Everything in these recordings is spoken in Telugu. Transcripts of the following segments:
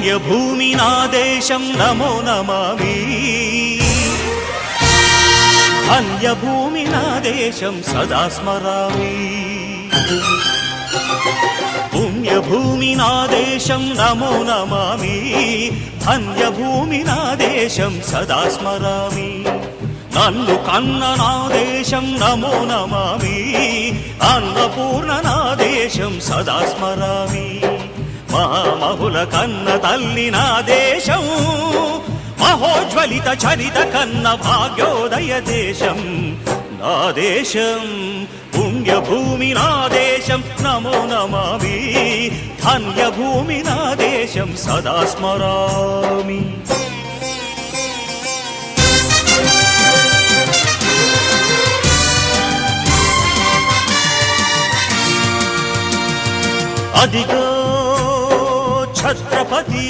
పుణ్యభూమి నా దేశం నమో నమామి. ధన్యభూమి నా దేశం సదా స్మరామి. పుణ్యభూమి నా దేశం నమో నమామి. ధన్యభూమి నా దేశం సదా స్మరామి. నన్ను కన్న నా దేశం నమో నమామి. అన్నపూర్ణ నా దేశం సదా స్మరామి. మహామహుల కన్న తల్లి నా దేశం. మహోజ్వలిత చరిత కన్న భాగ్యోదయ దేశం నా దేశం. పుణ్యభూమి నా దేశం నమో నమామి. ధన్యభూమి నా దేశం సదా స్మరామి. అదిగో ఛత్రపతి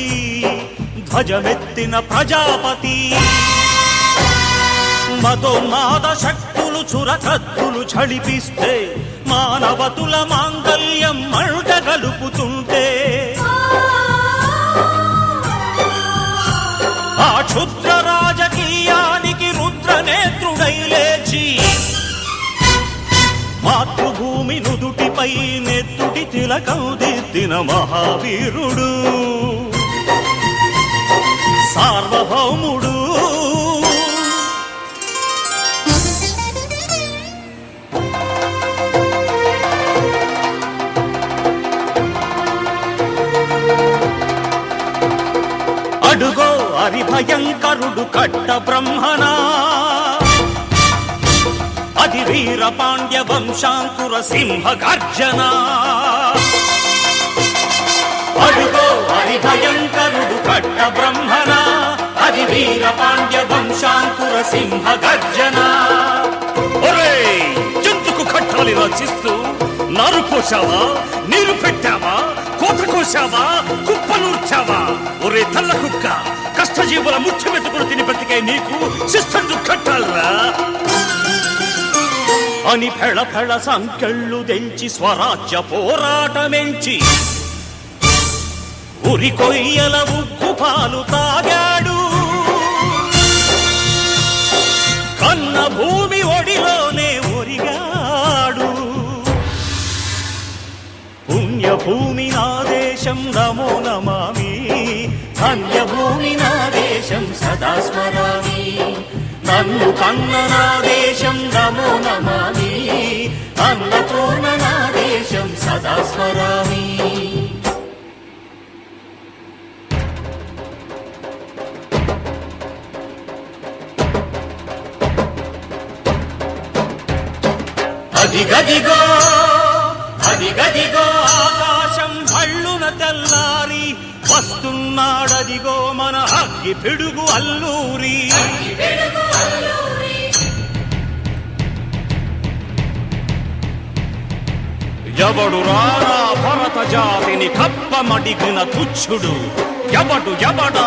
ధ్వజమెత్తిన ప్రజాపతి. మతోన్మాద శక్తులు చురకత్తులు ఝళిపిస్తే మానవతుల మాంగల్యం మంట గలుపుతుంటే ఆ క్షుద్ర రాజకీయానికి రుద్రనేత్రుడై లేచి మాతృభూమి నుదుటిపై నెత్తుటి తిలకం దిద్దిన మహావీరుడు సార్వభౌముడు. అడుగో హరిభయంకరుడు కట్ట బ్రహ్మణా. అది వీర పాండ్య వంశాంకుర సింహ గర్జన. అడుగో హరిభయంకరుడు కట్ట బ్రహ్మణ. అది వీర పాండ్య వంశాంకుర సింహ గర్జన. ఎందుకు కట్టాలి రచిస్తూ నారు పోసావా, నీరు పెట్టావా, కోత కోసావా, కుప్పనూర్చావా? ఒరే తల్ల కుక్క, కష్టజీవుల ముఖ్య వెతుకులు తిని బ్రతికే నీకు శిస్తు కట్టాలరా అని ఫెళ ఫెళ సంకెళ్ళు తెంచి స్వరాజ్య పోరాటమెంచి ఉరి కొయ్యల ఉక్కు పాలు తాగాడు. కన్న భూమి ఒడిలోనే ఒరిగాడు. పుణ్యభూమి నా దేశం నమో నమామి. ధన్యభూమి నా దేశం సదా స్మరామి. నన్ను కన్న నా దేశం నమో నమామి. అన్నపూర్ణ నా దేశం సదా స్మరామి. అదిగదిగో అదిగదిగో ఆకాశం భళ్ళున తెల్లారి వస్తున్నాడదిగో మన అగ్గి పిడుగు అల్లూరి. ఎవడు రారా భరత జాతిని కప్పమడిగిన తుచ్చుడు? ఎవడు ఎవడా